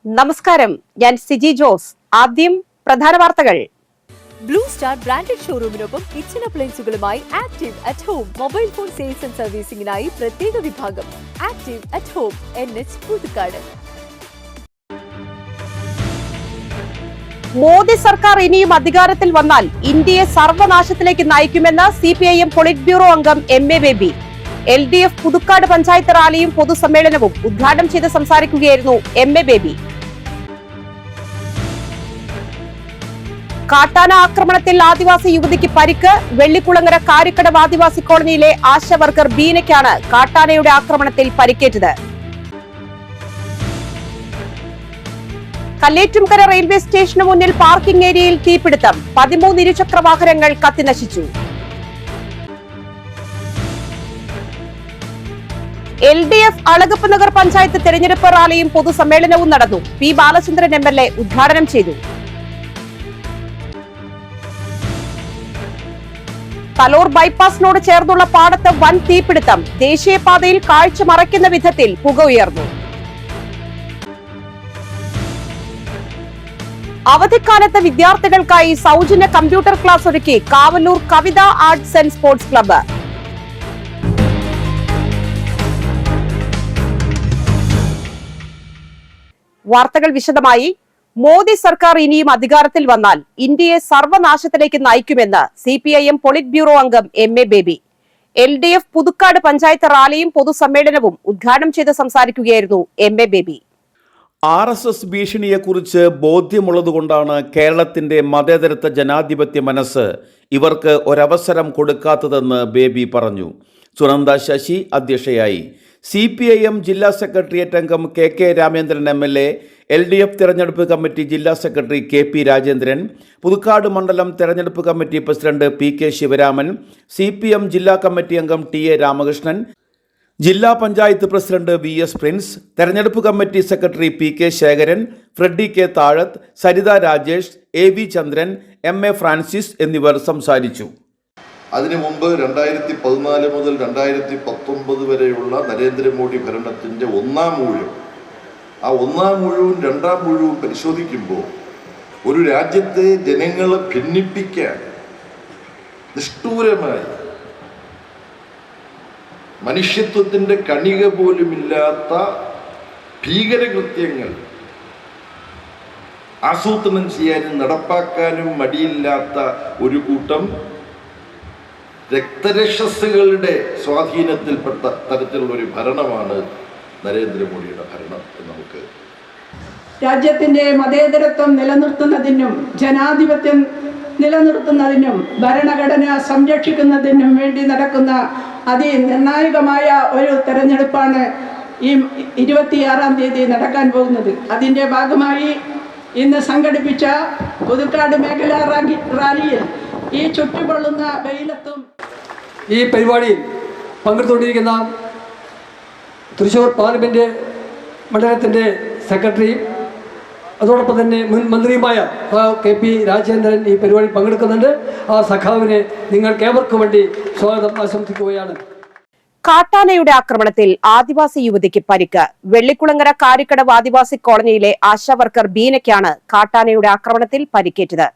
നമസ്കാരം, ഞാൻ സിജി ജോസ്. ആദ്യം പ്രധാന വാർത്തകൾ. ബ്ലൂ സ്റ്റാർ ബ്രാൻഡഡ് ഷോറൂമിനൊപ്പം കിച്ചൺ അപ്ലയൻസുകളുമായി active at home mobile phone sales and സർവീസിംഗിനായി പ്രത്യേക വിഭാഗം. Active at home, NH Puthukkad. Modi സർക്കാർ ഇനിയും അധികാരത്തിൽ വന്നാൽ ഇന്ത്യയെ സർവനാശത്തിലേക്ക് നയിക്കുമെന്ന് CPIM പൊളിറ്റ് ബ്യൂറോ അംഗം MA ബേബി. LDF പുതുക്കാട് പഞ്ചായത്ത് റാലിയും പൊതുസമ്മേളനവും ഉദ്ഘാടനം ചെയ്ത് സംസാരിക്കുകയായിരുന്നു MA ബേബി. കാട്ടാന ആക്രമണത്തിൽ ആദിവാസി യുവതിക്ക് പരിക്ക്. വെള്ളിക്കുളങ്ങര കാരിക്കടവ് ആദിവാസി കോളനിയിലെ ആശാ വർക്കർ ബീനയ്ക്കാണ് കാട്ടാനയുടെ ആക്രമണത്തിൽ പരിക്കേറ്റത്. കല്ലേറ്റുംകര റെയിൽവേ സ്റ്റേഷന് മുന്നിൽ പാർക്കിംഗ് ഏരിയയിൽ തീപിടുത്തം. 13 ഇരുചക്ര വാഹനങ്ങൾ കത്തിനശിച്ചു. LDF അളഗപ്പ് നഗർ പഞ്ചായത്ത് തെരഞ്ഞെടുപ്പ് റാലിയും പൊതുസമ്മേളനവും നടന്നു. P. ബാലചന്ദ്രൻ MLA ഉദ്ഘാടനം ചെയ്തു. തലോർ ബൈപ്പാസിനോട് ചേർന്നുള്ള പാടത്ത് വൻ തീപിടുത്തം. ദേശീയപാതയിൽ കാഴ്ച മറയ്ക്കുന്ന വിധത്തിൽ പുക ഉയർന്നു. അവധിക്കാലത്ത് വിദ്യാർത്ഥികൾക്കായി സൗജന്യ കമ്പ്യൂട്ടർ ക്ലാസ് ഒരുക്കി കാവല്ലൂർ കവിത ആർട്സ് ആൻഡ് സ്പോർട്സ് ക്ലബ്ബ്. വാർത്തകൾ വിശദമായി. മോദി സർക്കാർ ഇനിയും അധികാരത്തിൽ വന്നാൽ ഇന്ത്യയെ സർവനാശത്തിലേക്ക് നയിക്കുമെന്ന് CPIM പൊളിറ്റ് ബ്യൂറോ അംഗം MA ബേബി. LDF പുതുക്കാട് പഞ്ചായത്ത് റാലിയും പൊതുസമ്മേളനവും ഉദ്ഘാടനം ചെയ്ത് സംസാരിക്കുകയായിരുന്നു MA ബേബി. RSS ഭീഷണിയെക്കുറിച്ച് ബോധ്യമുള്ളതുകൊണ്ടാണ് കേരളത്തിന്റെ മതേതരത്വ ജനാധിപത്യ മനസ്സ് ഇവർക്ക് ഒരവസരം കൊടുക്കാത്തതെന്ന് ബേബി പറഞ്ഞു. സുനന്ദ ശശി അധ്യക്ഷയായി. CPIM ജില്ലാ സെക്രട്ടേറിയറ്റ് അംഗം KK രാമേന്ദ്രൻ MLA, LDF തെരഞ്ഞെടുപ്പ് കമ്മിറ്റി ജില്ലാ സെക്രട്ടറി KP രാജേന്ദ്രൻ, പുതുക്കാട് മണ്ഡലം തെരഞ്ഞെടുപ്പ് committee president PK Sivaraman, CPM ജില്ലാ കമ്മിറ്റി അംഗം TA രാമകൃഷ്ണൻ, ജില്ലാ പഞ്ചായത്ത് പ്രസിഡന്റ് VS പ്രിൻസ്, തെരഞ്ഞെടുപ്പ് committee secretary PK Sekharan, Freddy K Thazhath, Saritha Rajesh, AV Chandran, MA Francis എന്നിവർ സംസാരിച്ചു. അതിനു മുമ്പ് 2014 മുതൽ 2019 വരെയുള്ള നരേന്ദ്രമോദി ഭരണത്തിൻ്റെ ഒന്നാം ഊഴം, ആ ഒന്നാം ഊഴവും രണ്ടാം ഊഴവും പരിശോധിക്കുമ്പോൾ ഒരു രാജ്യത്തെ ജനങ്ങളെ ഭിന്നിപ്പിക്കാൻ നിഷ്ഠൂരമായി മനുഷ്യത്വത്തിൻ്റെ കണിക പോലുമില്ലാത്ത ഭീകരകൃത്യങ്ങൾ ആസൂത്രണം ചെയ്യാനും നടപ്പാക്കാനും മടിയില്ലാത്ത ഒരു കൂട്ടം രക്തരക്ഷസുകളുടെ സ്വാധീനത്തിൽപ്പെട്ട തരത്തിലുള്ള ഒരു ഭരണമാണ് നരേന്ദ്രമോദിയുടെ ഭരണം. നമുക്ക് രാജ്യത്തിൻ്റെ മതേതരത്വം നിലനിർത്തുന്നതിനും ജനാധിപത്യം നിലനിർത്തുന്നതിനും ഭരണഘടന സംരക്ഷിക്കുന്നതിനും വേണ്ടി നടക്കുന്ന അതിനിർണായകമായ ഒരു തെരഞ്ഞെടുപ്പാണ് ഈ 26-ാം തീയതി നടക്കാൻ പോകുന്നത്. അതിൻ്റെ ഭാഗമായി ഇന്ന് സംഘടിപ്പിച്ച പുതുക്കാട് മേഖലാ റാലിയിൽ ഈ ചുട്ടുപൊള്ളുന്ന വെയിലത്തും ഈ പരിപാടിയിൽ പങ്കെടുത്തുകൊണ്ടിരിക്കുന്ന തൃശ്ശൂർ പാർലമെൻറ്റ് മണ്ഡലത്തിൻ്റെ സെക്രട്ടറിയും അതോടൊപ്പം തന്നെ മുൻ മന്ത്രിയുമായ KP രാജേന്ദ്രൻ ഈ പരിപാടിയിൽ പങ്കെടുക്കുന്നുണ്ട്. ആ സഖാവിനെ നിങ്ങൾക്കേവർക്കും വേണ്ടി സ്വാഗതം ആശംസിക്കുകയാണ്. കാട്ടാനയുടെ ആക്രമണത്തിൽ ആദിവാസി യുവതിക്ക് പരിക്ക്. വെള്ളിക്കുളങ്ങര കാരിക്കടവ് ആദിവാസി കോളനിയിലെ ആശാ വർക്കർ ബീനയ്ക്കാണ് കാട്ടാനയുടെ ആക്രമണത്തിൽ പരിക്കേറ്റത്.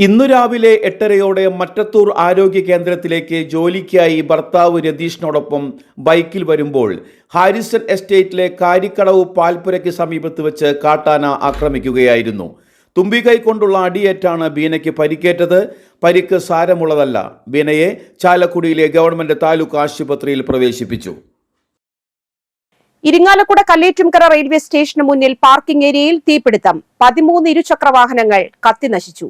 ഇന്നു രാവിലെ 8:30 മറ്റത്തൂർ ആരോഗ്യ കേന്ദ്രത്തിലേക്ക് ജോലിക്കായി ഭർത്താവ് രതീഷിനോടൊപ്പം ബൈക്കിൽ വരുമ്പോൾ ഹാരിസൺ എസ്റ്റേറ്റിലെ കാരിക്കടവ് പാൽപ്പുരയ്ക്ക് സമീപത്ത് വെച്ച് കാട്ടാന ആക്രമിക്കുകയായിരുന്നു. തുമ്പിക്കൈ കൊണ്ടുള്ള അടിയേറ്റാണ് ബീനയ്ക്ക് പരിക്കേറ്റത്. പരിക്ക് സാരമുള്ളതല്ല. ബീനയെ ചാലക്കുടിയിലെ ഗവൺമെന്റ് താലൂക്ക് ആശുപത്രിയിൽ പ്രവേശിപ്പിച്ചു. ഇരിങ്ങാലക്കുട കല്ലേറ്റുംകര റെയിൽവേ സ്റ്റേഷന് മുന്നിൽ പാർക്കിംഗ് ഏരിയയിൽ തീപിടുത്തം. 13 ഇരുചക്ര വാഹനങ്ങൾ കത്തിനശിച്ചു.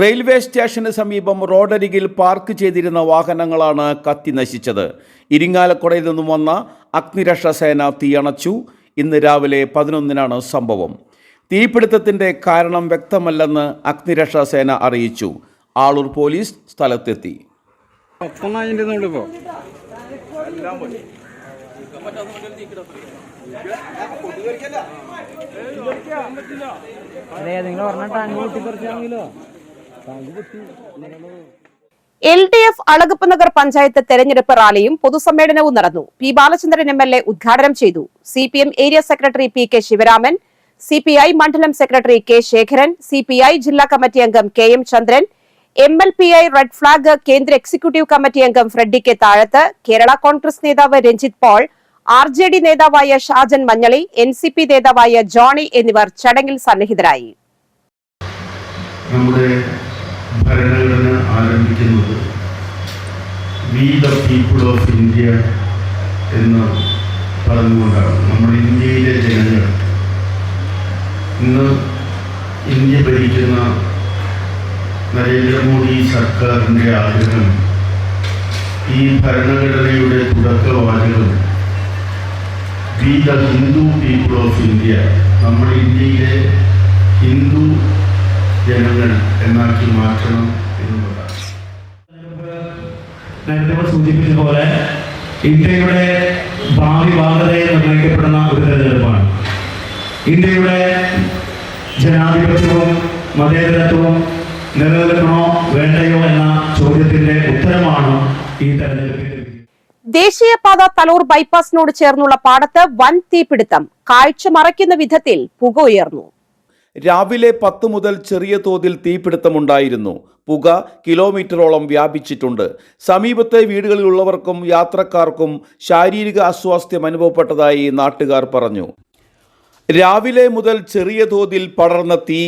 റെയിൽവേ സ്റ്റേഷന് സമീപം റോഡരികിൽ പാർക്ക് ചെയ്തിരുന്ന വാഹനങ്ങളാണ് കത്തി നശിച്ചത്. ഇരിങ്ങാലക്കുടയിൽ നിന്നും വന്ന അഗ്നിരക്ഷാസേന തീയണച്ചു. ഇന്ന് രാവിലെ 11-നാണ് സംഭവം. തീപിടുത്തത്തിന്റെ കാരണം വ്യക്തമല്ലെന്ന് അഗ്നിരക്ഷാസേന അറിയിച്ചു. ആളൂർ പോലീസ് സ്ഥലത്തെത്തി. LDF അളഗപ്പ് നഗർ പഞ്ചായത്ത് തെരഞ്ഞെടുപ്പ് റാലിയും പൊതുസമ്മേളനവും നടന്നു. P. ബാലചന്ദ്രൻ MLA ഉദ്ഘാടനം ചെയ്തു. CPM area secretary PK Sivaraman, CPI മണ്ഡലം സെക്രട്ടറി കെ ശേഖരൻ, CPI ജില്ലാ കമ്മിറ്റി അംഗം KM ചന്ദ്രൻ, MLPI റെഡ് ഫ്ലാഗ് കേന്ദ്ര എക്സിക്യൂട്ടീവ് കമ്മിറ്റി അംഗം ഫ്രെഡി കെ താഴത്ത്, കേരള കോൺഗ്രസ് നേതാവ് രഞ്ജിത്ത് പോൾ, RJD നേതാവായ ഷാജൻ മഞ്ഞളി, NCP നേതാവായ ജോണി എന്നിവർ ചടങ്ങിൽ സന്നിഹിതരായി. നമ്മുടെ ഭരണഘടന ആരംഭിക്കുന്നത് we the people of India എന്ന് പറഞ്ഞുകൊണ്ടാണ്. നമ്മുടെ ഇന്ത്യയിലെ ജനങ്ങൾ, ഇന്ന് ഇന്ത്യ ഭരിക്കുന്ന നരേന്ദ്രമോദി സർക്കാരിൻ്റെ ആഗ്രഹം, ഈ ഭരണഘടനയുടെ തുടക്കവാചകം we the Hindu people of India, നമ്മുടെ ഇന്ത്യയിലെ ഹിന്ദു ജനങ്ങൾ എന്നാക്കി മാറ്റണം എന്നുള്ളതാണ്. നേരത്തെ സൂചിപ്പിച്ചതുപോലെ ഇന്ത്യയുടെ ഭാവി ഭാഗതയെ നിർണ്ണയിക്കപ്പെടുന്ന ഒരു തെരഞ്ഞെടുപ്പാണ്. ഇന്ത്യയുടെ ജനാധിപത്യവും മതേതരത്വവും നിലനിൽക്കണോ വേണ്ടയോ എന്ന ചോദ്യത്തിന്റെ ഉത്തരമാണ് ഈ തെരഞ്ഞെടുപ്പിന്റെ. ദേശീയപാത തലൂർ ബൈപ്പാസിനോട് ചേർന്നുള്ള പാടത്ത് വൻ തീപിടുത്തം, കാഴ്ച മറയ്ക്കുന്ന വിധത്തിൽ പുക ഉയർന്നു. രാവിലെ 10 മുതൽ ചെറിയ തോതിൽ തീപിടുത്തമുണ്ടായിരുന്നു. പുക കിലോമീറ്ററോളം വ്യാപിച്ചിട്ടുണ്ട്. സമീപത്തെ വീടുകളിലുള്ളവർക്കും യാത്രക്കാർക്കും ശാരീരിക അസ്വാസ്ഥ്യം അനുഭവപ്പെട്ടതായി നാട്ടുകാർ പറഞ്ഞു. രാവിലെ മുതൽ ചെറിയ തോതിൽ പടർന്ന തീ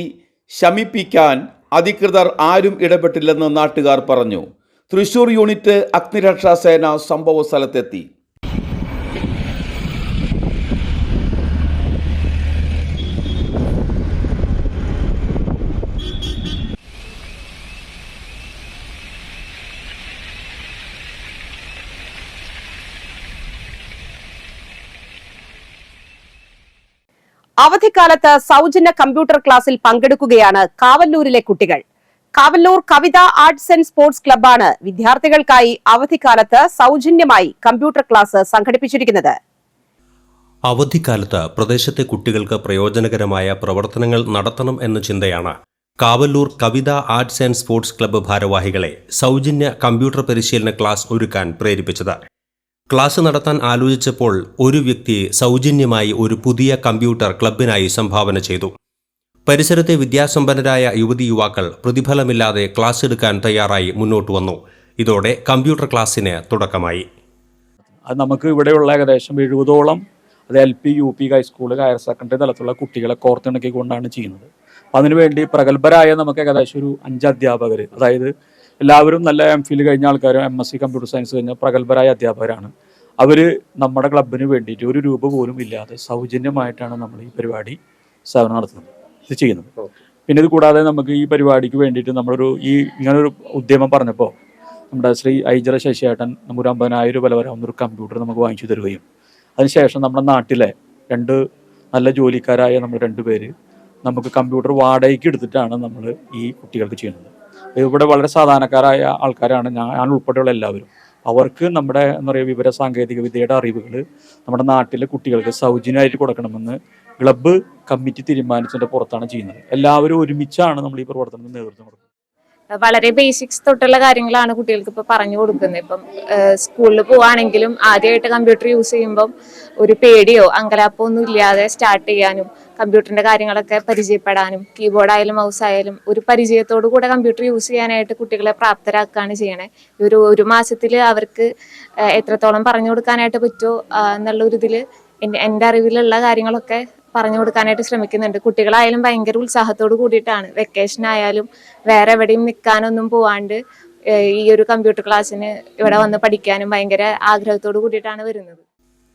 ശമിപ്പിക്കാൻ അധികൃതർ ആരും ഇടപെട്ടില്ലെന്ന് നാട്ടുകാർ പറഞ്ഞു. തൃശൂർ യൂണിറ്റ് അഗ്നിരക്ഷാസേന സംഭവ സ്ഥലത്തെത്തി. അവധിക്കാലത്ത് സൗജന്യ കമ്പ്യൂട്ടർ ക്ലാസ്സിൽ പങ്കെടുക്കുകയാണ് കാവല്ലൂരിലെ കുട്ടികൾ. കാവല്ലൂർ കവിത ആർട്സ് ആൻഡ് സ്പോർട്സ് ക്ലബ്ബാണ് വിദ്യാർത്ഥികൾക്കായി അവധിക്കാലത്ത് സൗജന്യമായി കമ്പ്യൂട്ടർ ക്ലാസ് സംഘടിപ്പിച്ചിരിക്കുന്നത്. അവധിക്കാലത്ത് പ്രദേശത്തെ കുട്ടികൾക്ക് പ്രയോജനകരമായ പ്രവർത്തനങ്ങൾ നടത്തണം എന്ന ചിന്തയാണ് കാവല്ലൂർ കവിത ആർട്സ് ആൻഡ് സ്പോർട്സ് ക്ലബ്ബ് ഭാരവാഹികളെ സൗജന്യ കമ്പ്യൂട്ടർ പരിശീലന ക്ലാസ് ഒരുക്കാൻ പ്രേരിപ്പിച്ചത്. ക്ലാസ് നടത്താൻ ആലോചിച്ചപ്പോൾ ഒരു വ്യക്തി സൗജന്യമായി ഒരു പുതിയ കമ്പ്യൂട്ടർ ക്ലബിനായി സംഭാവന ചെയ്തു. പരിസരത്തെ വിദ്യാസമ്പന്നരായ യുവതി യുവാക്കൾ പ്രതിഫലമില്ലാതെ ക്ലാസ് എടുക്കാൻ തയ്യാറായി മുന്നോട്ട് വന്നു. ഇതോടെ കമ്പ്യൂട്ടർ ക്ലാസ്സിന് തുടക്കമായി. അത് നമുക്ക് ഇവിടെയുള്ള ഏകദേശം 70ഓളം അത് LP, UP, high school, higher secondary തലത്തിലുള്ള കുട്ടികളെ കോർത്തിണക്കിക്കൊണ്ടാണ് ചെയ്യുന്നത്. അപ്പം അതിനുവേണ്ടി പ്രഗത്ഭരായ നമുക്ക് ഏകദേശം ഒരു 5 അധ്യാപകർ, അതായത് എല്ലാവരും നല്ല MPhil കഴിഞ്ഞ ആൾക്കാരും MSc കമ്പ്യൂട്ടർ സയൻസ് കഴിഞ്ഞ പ്രഗത്ഭരായ അധ്യാപകരാണ്. അവർ നമ്മുടെ ക്ലബിന് വേണ്ടിയിട്ട് ഒരു രൂപ പോലും ഇല്ലാതെ സൗജന്യമായിട്ടാണ് നമ്മൾ ഈ പരിപാടി സേവനം നടത്തുന്നത്, ഇത് ചെയ്യുന്നത്. പിന്നെ ഇത് കൂടാതെ നമുക്ക് ഈ പരിപാടിക്ക് വേണ്ടിയിട്ട് നമ്മളൊരു ഇങ്ങനൊരു ഉദ്യമം പറഞ്ഞപ്പോൾ നമ്മുടെ ശ്രീ ഐജറ ശശിയേട്ടൻ നമുക്കൊരു 50,000 വില വരാവുന്നൊരു കമ്പ്യൂട്ടർ നമുക്ക് വാങ്ങിച്ചു തരുകയും അതിനുശേഷം നമ്മുടെ നാട്ടിലെ 2 നല്ല ജോലിക്കാരായ നമ്മൾ 2 പേര് നമുക്ക് കമ്പ്യൂട്ടർ വാടകയ്ക്ക് എടുത്തിട്ടാണ് നമ്മൾ ഈ കുട്ടികൾക്ക് ചെയ്യുന്നത്. ഇവിടെ വളരെ സാധാരണക്കാരായ ആൾക്കാരാണ്, ഞാൻ ഉൾപ്പെടെയുള്ള എല്ലാവരും. അവർക്ക് നമ്മുടെ എന്താ പറയുക വിവര സാങ്കേതിക വിദ്യയുടെ അറിവുകൾ നമ്മുടെ നാട്ടിലെ കുട്ടികൾക്ക് സൗജന്യമായിട്ട് കൊടുക്കണമെന്ന് ക്ലബ്ബ് കമ്മിറ്റി തീരുമാനിച്ചതിൻ്റെ പുറത്താണ് ചെയ്യുന്നത്. എല്ലാവരും ഒരുമിച്ചാണ് നമ്മൾ ഈ പ്രവർത്തനത്തിന് നേതൃത്വം കൊടുക്കുന്നത്. വളരെ ബേസിക്സ് തൊട്ടുള്ള കാര്യങ്ങളാണ് കുട്ടികൾക്ക് ഇപ്പോൾ പറഞ്ഞു കൊടുക്കുന്നത്. ഇപ്പം സ്കൂളിൽ പോവുകയാണെങ്കിലും ആദ്യമായിട്ട് കമ്പ്യൂട്ടർ യൂസ് ചെയ്യുമ്പം ഒരു പേടിയോ അങ്കലാപ്പോ ഒന്നും ഇല്ലാതെ സ്റ്റാർട്ട് ചെയ്യാനും കമ്പ്യൂട്ടറിന്റെ കാര്യങ്ങളൊക്കെ പരിചയപ്പെടാനും കീബോർഡായാലും മൗസ് ആയാലും ഒരു പരിചയത്തോടു കൂടെ കമ്പ്യൂട്ടർ യൂസ് ചെയ്യാനായിട്ട് കുട്ടികളെ പ്രാപ്തരാക്കുകയാണ് ചെയ്യണേ. ഒരു മാസത്തിൽ അവർക്ക് എത്രത്തോളം പറഞ്ഞു കൊടുക്കാനായിട്ട് പറ്റുമോ എന്നുള്ള ഇതിൽ എൻ്റെ അറിവിലുള്ള കാര്യങ്ങളൊക്കെ പറഞ്ഞു കൊടുക്കാനായിട്ട് ശ്രമിക്കുന്നുണ്ട്. കുട്ടികളായാലും ഭയങ്കര ഉത്സാഹത്തോട് കൂടിയിട്ടാണ് വെക്കേഷൻ ആയാലും വേറെ എവിടെയും നിൽക്കാനൊന്നും പോവാണ്ട് ഈ ഒരു കമ്പ്യൂട്ടർ ക്ലാസ്സിന് ഇവിടെ വന്ന് പഠിക്കാനും ഭയങ്കര ആഗ്രഹത്തോട് കൂടിയിട്ടാണ് വരുന്നത്.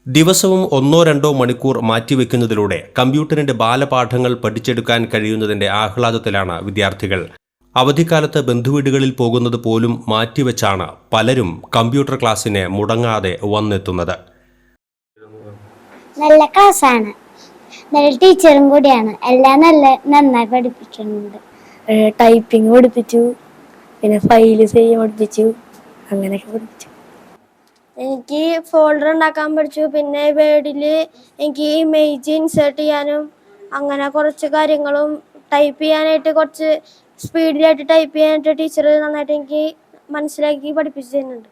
ദിവസവും 1-2 മണിക്കൂർ മാറ്റിവെക്കുന്നതിലൂടെ കമ്പ്യൂട്ടറിന്റെ ബാലപാഠങ്ങൾ പഠിച്ചെടുക്കാൻ കഴിയുന്നതിന്റെ ആഹ്ലാദത്തിലാണ് വിദ്യാർത്ഥികൾ. അവധിക്കാലത്ത് ബന്ധുവീടുകളിൽ പോകുന്നത് പോലും മാറ്റിവെച്ചാണ് പലരും കമ്പ്യൂട്ടർ ക്ലാസ്സിന് മുടങ്ങാതെ വന്നെത്തുന്നത്. നല്ല ക്ലാസ്സാണ്, നല്ല ടീച്ചറും കൂടിയാണ്, എല്ലാം നന്നായി പഠിപ്പിക്കുന്നുണ്ട്. ടൈപ്പിംഗ് പഠിപ്പിച്ചു, പിന്നെ ഫയല് ചെയ്യാൻ പഠിപ്പിച്ചു, അങ്ങനെയൊക്കെ പഠിപ്പിച്ചു. എനിക്ക് ഫോൾഡർ ഉണ്ടാക്കാൻ പഠിച്ചു. പിന്നെ വേർഡിൽ എനിക്ക് ഇമേജ് ഇൻസേർട്ട് ചെയ്യാനും അങ്ങനെ കുറച്ച് കാര്യങ്ങളും ടൈപ്പ് ചെയ്യാനായിട്ട് കുറച്ച് സ്പീഡിലായിട്ട് ടൈപ്പ് ചെയ്യാനായിട്ട് ടീച്ചർ നന്നായിട്ട് എനിക്ക് മനസ്സിലാക്കി പഠിപ്പിച്ചു തരുന്നുണ്ട്.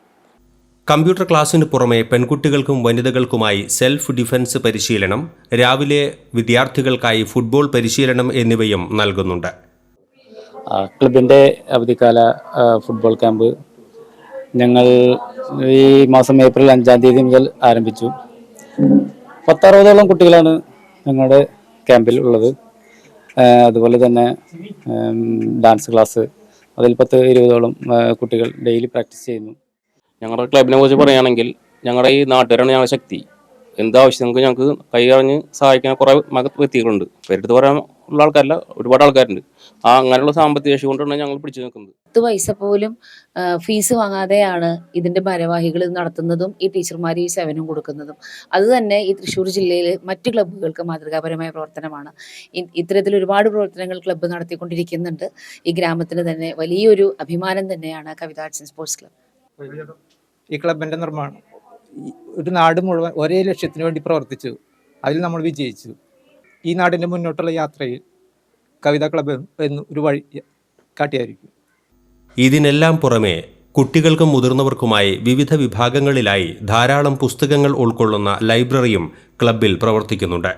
കമ്പ്യൂട്ടർ ക്ലാസ്സിന് പുറമെ പെൺകുട്ടികൾക്കും വനിതകൾക്കുമായി സെൽഫ് ഡിഫൻസ് പരിശീലനം, രാവിലെ വിദ്യാർത്ഥികൾക്കായി ഫുട്ബോൾ പരിശീലനം എന്നിവയും നൽകുന്നുണ്ട്. ക്ലബിൻ്റെ അവധിക്കാല ഫുട്ബോൾ ക്യാമ്പ് ഞങ്ങൾ ഈ മാസം ഏപ്രിൽ 5-ാം തീയതി മുതൽ ആരംഭിച്ചു. 10-60ഓളം കുട്ടികളാണ് ഞങ്ങളുടെ ക്യാമ്പിൽ ഉള്ളത്. അതുപോലെ തന്നെ ഡാൻസ് ക്ലാസ്, അതിൽ 10-20ഓളം കുട്ടികൾ ഡെയിലി പ്രാക്ടീസ് ചെയ്യുന്നു. ഞങ്ങളുടെ ക്ലബിനെ കുറിച്ച് പറയുകയാണെങ്കിൽ ഞങ്ങളുടെ ഈ നാട്ടുകാരാണ് ഞങ്ങളുടെ ശക്തി. എന്താവശ്യം ഞങ്ങൾക്ക് കൈ അറിഞ്ഞ് സഹായിക്കാൻ കുറേ വ്യക്തികളുണ്ട്. പേരെടുത്ത് പറയാൻ ഉള്ള ആൾക്കാരല്ല, ഒരുപാട് ആൾക്കാരുണ്ട്. അങ്ങനെയുള്ള സാമ്പത്തിക ശേഷി കൊണ്ടാണ് ഞങ്ങൾ പിടിച്ചു നിൽക്കുന്നത്. 10 പൈസ പോലും ഫീസ് വാങ്ങാതെയാണ് ഇതിന്റെ ഭാരവാഹികൾ നടത്തുന്നതും ഈ ടീച്ചർമാർ ഈ സേവനം കൊടുക്കുന്നതും. അത് തന്നെ ഈ തൃശ്ശൂർ ജില്ലയിലെ മറ്റു ക്ലബ്ബുകൾക്ക് മാതൃകാപരമായ പ്രവർത്തനമാണ്. ഇത്തരത്തിൽ ഒരുപാട് പ്രവർത്തനങ്ങൾ ക്ലബ്ബ് നടത്തിക്കൊണ്ടിരിക്കുന്നുണ്ട്. ഈ ഗ്രാമത്തിന് തന്നെ വലിയൊരു അഭിമാനം തന്നെയാണ് കവിത ആർട്സ് ആൻഡ് സ്പോർട്സ് ക്ലബ്ബ്. ഈ ക്ലബിൻ്റെ നിർമ്മാണം ഒരു നാട് മുഴുവൻ ഒരേ ലക്ഷ്യത്തിന് വേണ്ടി പ്രവർത്തിച്ചു. അതിൽ നമ്മൾ വിജയിച്ചു. ഈ നാടിൻ്റെ മുന്നോട്ടുള്ള യാത്രയിൽ കവിതാ ക്ലബ്ബ് എന്ന് ഒരു വഴി കാട്ടിയായിരിക്കും. ഇതിനെല്ലാം പുറമെ കുട്ടികൾക്കും മുതിർന്നവർക്കുമായി വിവിധ വിഭാഗങ്ങളിലായി ധാരാളം പുസ്തകങ്ങൾ ഉൾക്കൊള്ളുന്ന ലൈബ്രറിയും ക്ലബ്ബിൽ പ്രവർത്തിക്കുന്നുണ്ട്.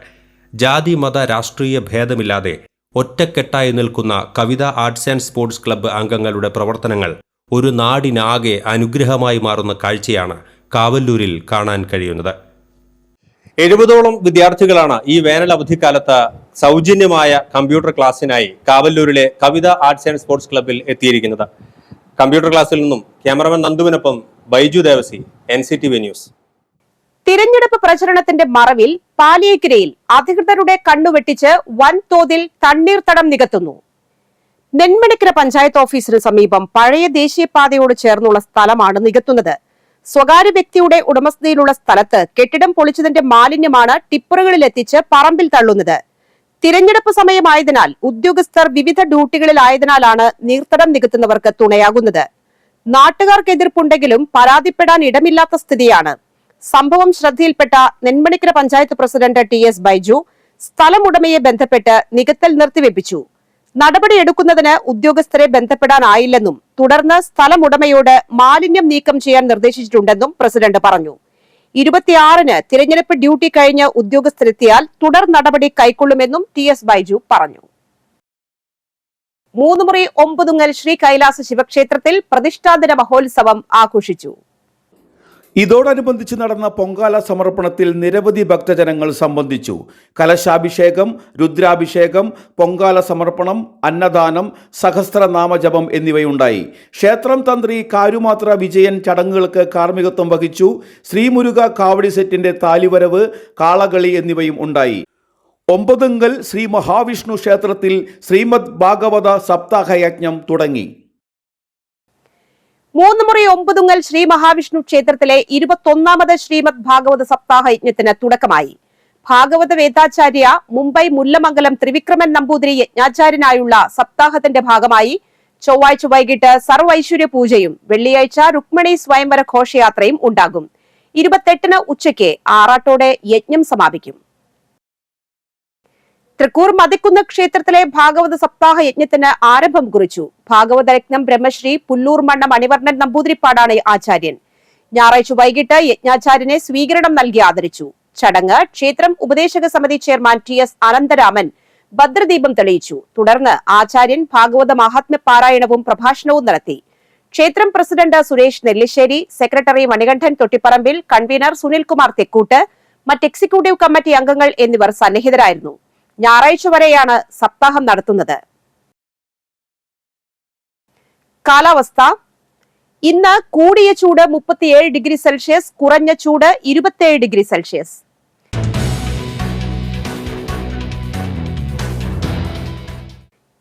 ജാതി മത രാഷ്ട്രീയ ഭേദമില്ലാതെ ഒറ്റക്കെട്ടായി നിൽക്കുന്ന കവിത ആർട്സ് ആൻഡ് സ്പോർട്സ് ക്ലബ്ബ് അംഗങ്ങളുടെ പ്രവർത്തനങ്ങൾ ഒരു നാടിനാകെ അനുഗ്രഹമായി മാറുന്ന കാഴ്ചയാണ് കാവല്ലൂരിൽ കാണാൻ കഴിയുന്നത്. 70ഓളം വിദ്യാർത്ഥികളാണ് ഈ വേനൽ അവധിക്കാലത്ത് സൗജന്യമായ കമ്പ്യൂട്ടർ ക്ലാസ്സിനായി കാവല്ലൂരിലെ കവിത ആർട്സ് ആൻഡ് സ്പോർട്സ് ക്ലബ്ബിൽ എത്തിയിരിക്കുന്നത്. കമ്പ്യൂട്ടർ ക്ലാസ്സിൽ നിന്നും ക്യാമറമാൻ നന്ദുവിനൊപ്പം ബൈജു ദേവസി, NCTV ന്യൂസ്. തിരഞ്ഞെടുപ്പ് പ്രചരണത്തിന്റെ മറവിൽ പാലിയേക്കരയിൽ അധികൃതരുടെ കണ്ണുവെട്ടിച്ച് വൻതോതിൽ തണ്ണീർത്തടം നികത്തുന്നു. നെന്മണിക്കര പഞ്ചായത്ത് ഓഫീസിന് സമീപം പഴയ ദേശീയപാതയോട് ചേർന്നുള്ള സ്ഥലമാണ് നികത്തുന്നത്. സ്വകാര്യ വ്യക്തിയുടെ ഉടമസ്ഥതയിലുള്ള സ്ഥലത്ത് കെട്ടിടം പൊളിച്ചതിന്റെ മാലിന്യമാണ് ടിപ്പറുകളിൽ എത്തിച്ച് പറമ്പിൽ തള്ളുന്നത്. തിരഞ്ഞെടുപ്പ് സമയമായതിനാൽ ഉദ്യോഗസ്ഥർ വിവിധ ഡ്യൂട്ടികളിലായതിനാലാണ് നീർത്തടം നികത്തുന്നവർക്ക് തുണയാകുന്നത്. നാട്ടുകാർക്ക് എതിർപ്പുണ്ടെങ്കിലും പരാതിപ്പെടാൻ ഇടമില്ലാത്ത സ്ഥിതിയാണ്. സംഭവം ശ്രദ്ധയിൽപ്പെട്ട നെന്മണിക്കര പഞ്ചായത്ത് പ്രസിഡന്റ് TS ബൈജു സ്ഥലമുടമയെ ബന്ധപ്പെട്ട് നികത്തൽ നിർത്തിവെപ്പിച്ചു. നടപടിയെടുക്കുന്നതിന് ഉദ്യോഗസ്ഥരെ ബന്ധപ്പെടാനായില്ലെന്നും തുടർന്ന് സ്ഥലമുടമയോട് മാലിന്യം നീക്കം ചെയ്യാൻ നിർദ്ദേശിച്ചിട്ടുണ്ടെന്നും പ്രസിഡന്റ് പറഞ്ഞു. 26-ന് തിരഞ്ഞെടുപ്പ് ഡ്യൂട്ടി കഴിഞ്ഞ് ഉദ്യോഗസ്ഥരെത്തിയാൽ തുടർ നടപടി കൈക്കൊള്ളുമെന്നും TS ബൈജു പറഞ്ഞു. 3 മുറി 9 ശ്രീ കൈലാസ ശിവക്ഷേത്രത്തിൽ പ്രതിഷ്ഠാദിന മഹോത്സവം ആഘോഷിച്ചു. ഇതോടനുബന്ധിച്ച് നടന്ന പൊങ്കാല സമർപ്പണത്തിൽ നിരവധി ഭക്തജനങ്ങൾ സംബന്ധിച്ചു. കലശാഭിഷേകം, രുദ്രാഭിഷേകം, പൊങ്കാല സമർപ്പണം, അന്നദാനം, സഹസ്രനാമജപം എന്നിവയുണ്ടായി. ക്ഷേത്രം തന്ത്രി കാരുമാത്ര വിജയൻ ചടങ്ങുകൾക്ക് കാർമ്മികത്വം വഹിച്ചു. ശ്രീമുരുക കാവടി സെറ്റിന്റെ താലിവരവ്, കാളകളി എന്നിവയും ഉണ്ടായി. 9 ശ്രീ മഹാവിഷ്ണു ക്ഷേത്രത്തിൽ ശ്രീമദ് ഭാഗവത സപ്താഹയജ്ഞം തുടങ്ങി. 3 മുറി 9 ശ്രീ മഹാവിഷ്ണു ക്ഷേത്രത്തിലെ 21ാമത് ശ്രീമദ് ഭാഗവത സപ്താഹ യജ്ഞത്തിന് തുടക്കമായി. ഭാഗവത വേദാചാര്യ മുംബൈ മുല്ലമംഗലം ത്രിവിക്രമൻ നമ്പൂതിരി യജ്ഞാചാര്യനായുള്ള സപ്താഹത്തിന്റെ ഭാഗമായി ചൊവ്വാഴ്ച വൈകിട്ട് സർവൈശ്വര്യ പൂജയും വെള്ളിയാഴ്ച രുക്മിണി സ്വയംവര ഘോഷയാത്രയും ഉണ്ടാകും. 28-ന് ഉച്ചയ്ക്ക് ആറാട്ടോടെ യജ്ഞം സമാപിക്കും. തൃക്കൂർ മതിക്കുന്ന് ക്ഷേത്രത്തിലെ ഭാഗവത സപ്താഹ യജ്ഞത്തിന് ആരംഭം കുറിച്ചു. ഭാഗവത രത്നം ബ്രഹ്മശ്രീ പുല്ലൂർ മണ്ണ മണിവർണ്ണൻ നമ്പൂതിരിപ്പാടാണ് ആചാര്യൻ. ഞായറാഴ്ച വൈകിട്ട് യജ്ഞാചാര്യനെ സ്വീകരണം നൽകി ആദരിച്ചു. ചടങ്ങ് ക്ഷേത്രം ഉപദേശക സമിതി ചെയർമാൻ TS അനന്തരാമൻ ഭദ്രദീപം തെളിയിച്ചു. തുടർന്ന് ആചാര്യൻ ഭാഗവത മഹാത്മ്യ പാരായണവും പ്രഭാഷണവും നടത്തി. ക്ഷേത്രം president Suresh Nellissery, secretary Manikandan തൊട്ടിപ്പറമ്പിൽ, convener Sunilkumar Thekkoot, മറ്റ് എക്സിക്യൂട്ടീവ് കമ്മിറ്റി അംഗങ്ങൾ എന്നിവർ സന്നിഹിതരായിരുന്നു. ഞായറാഴ്ച വരെയാണ് സപ്താഹം നടത്തുന്നത്. കാലാവസ്ഥ. ഇന്ന് കൂടിയ ചൂട് 37 ഡിഗ്രി സെൽഷ്യസ്, കുറഞ്ഞ ചൂട് 27 ഡിഗ്രി സെൽഷ്യസ്.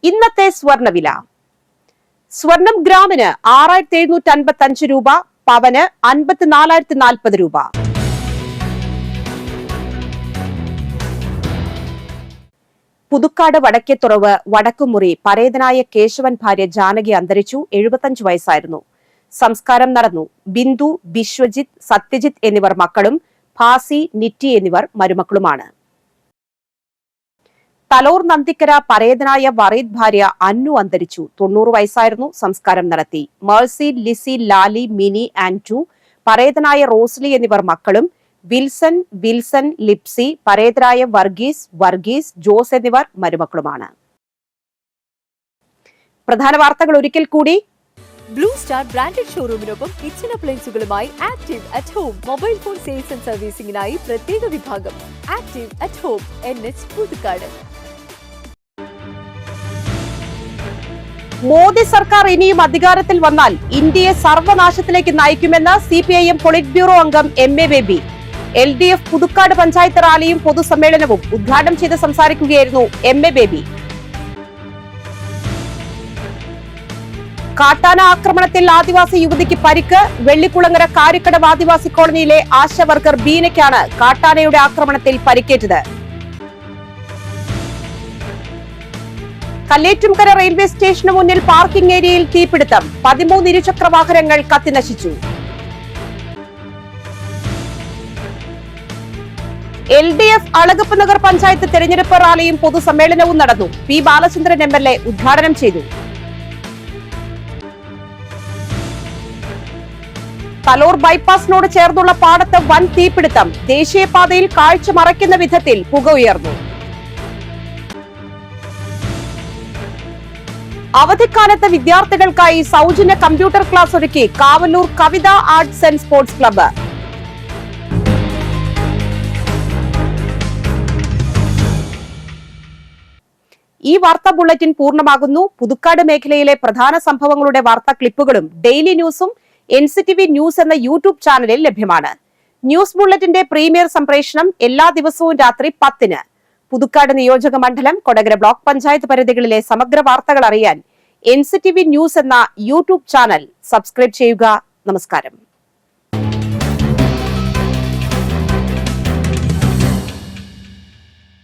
ഇന്നത്തെ സ്വർണ്ണവില. സ്വർണം ഗ്രാമിന് 6755 രൂപ, പവന് 54,040 രൂപ. പുതുക്കാട് വടക്കേത്തുറവ് വടക്കുമുറി പരേതനായ കേശവൻ ഭാര്യ ജാനകി അന്തരിച്ചു. 75 വയസ്സായിരുന്നു. സംസ്കാരം നടന്നു. ബിന്ദു, ബിശ്വജിത്ത്, സത്യജിത്ത് എന്നിവർ മക്കളും ഭാസി, നിറ്റി എന്നിവർ മരുമക്കളുമാണ്. തലോർ നന്ദിക്കര പരേതനായ വറീദ് ഭാര്യ അന്നു അന്തരിച്ചു. 90 വയസ്സായിരുന്നു. സംസ്കാരം നടത്തി. മേഴ്സി, ലിസി, ലാലി, മിനി, ആൻറ്റു പരേതനായ റോസ്ലി എന്നിവർ മക്കളും, വിൽസൺ, ലിപ്സി, പരേതരായ വർഗീസ്, ജോസ് എന്നിവർ മരുമക്കളുമാണ്. പ്രധാന വാർത്തകൾ ഒരിക്കൽ കൂടി. ബ്ലൂ സ്റ്റാർ ബ്രാൻഡഡ് ഷോറൂമിനൊപ്പം കിച്ചൺ അപ്ലയൻസുകളുമായി active at home mobile phone sales and സർവീസിംഗിനായി പ്രത്യേക വിഭാഗം. Active at home, NH Puthukkad. Modi സർക്കാർ ഇനിയും അധികാരത്തിൽ വന്നാൽ ഇന്ത്യയെ സർവനാശത്തിലേക്ക് നയിക്കുമെന്ന് CPIM പൊളിറ്റ് ബ്യൂറോ അംഗം MA ബേബി. LDF പുതുക്കാട് പഞ്ചായത്ത് റാലിയും പൊതുസമ്മേളനവും ഉദ്ഘാടനം ചെയ്ത് സംസാരിക്കുകയായിരുന്നു MA ബേബി. കാട്ടാന ആക്രമണത്തിൽ ആദിവാസി യുവതിക്ക് പരിക്ക്. വെള്ളിക്കുളങ്ങര കാരിക്കടവ് ആദിവാസി കോളനിയിലെ ആശാ വർക്കർ ബീനയ്ക്കാണ് കാട്ടാനയുടെ ആക്രമണത്തിൽ പരിക്കേറ്റത്. കല്ലേറ്റുംകര റെയിൽവേ സ്റ്റേഷന് മുന്നിൽ പാർക്കിംഗ് ഏരിയയിൽ തീപിടുത്തം. 13 ഇരുചക്ര വാഹനങ്ങൾ കത്തിനശിച്ചു. LDF അളഗപ്പ് നഗർ പഞ്ചായത്ത് തെരഞ്ഞെടുപ്പ് റാലിയും പൊതുസമ്മേളനവും നടന്നു. P. ബാലചന്ദ്രൻ MLA ഉദ്ഘാടനം ചെയ്തു. തലോർ ബൈപ്പാസിനോട് ചേർന്നുള്ള പാടത്ത് വൻ തീപിടുത്തം. ദേശീയപാതയിൽ കാഴ്ച മറയ്ക്കുന്ന വിധത്തിൽ പുക ഉയർന്നു. അവധിക്കാലത്ത് വിദ്യാർത്ഥികൾക്കായി സൗജന്യ കമ്പ്യൂട്ടർ ക്ലാസ് ഒരുക്കി കാവല്ലൂർ കവിത ആർട്സ് ആൻഡ് സ്പോർട്സ് ക്ലബ്ബ്. ഈ വാർത്താ ബുള്ളറ്റിൻ പൂർണ്ണമാകുന്നു. പുതുക്കാട് മേഖലയിലെ പ്രധാന സംഭവങ്ങളുടെ വാർത്താ ക്ലിപ്പുകളും ഡെയിലി ന്യൂസും NCTV ന്യൂസ് എന്ന യൂട്യൂബ് ചാനലിൽ ലഭ്യമാണ്. ന്യൂസ് ബുള്ളറ്റിന്റെ പ്രീമിയർ സംപ്രേഷണം എല്ലാ ദിവസവും രാത്രി 10-ന്. പുതുക്കാട് നിയോജക മണ്ഡലം, കൊടകര ബ്ലോക്ക് പഞ്ചായത്ത് പരിധികളിലെ സമഗ്ര വാർത്തകൾ അറിയാൻ NCTV ന്യൂസ് എന്ന യൂട്യൂബ് ചാനൽ സബ്സ്ക്രൈബ് ചെയ്യുക. നമസ്കാരം.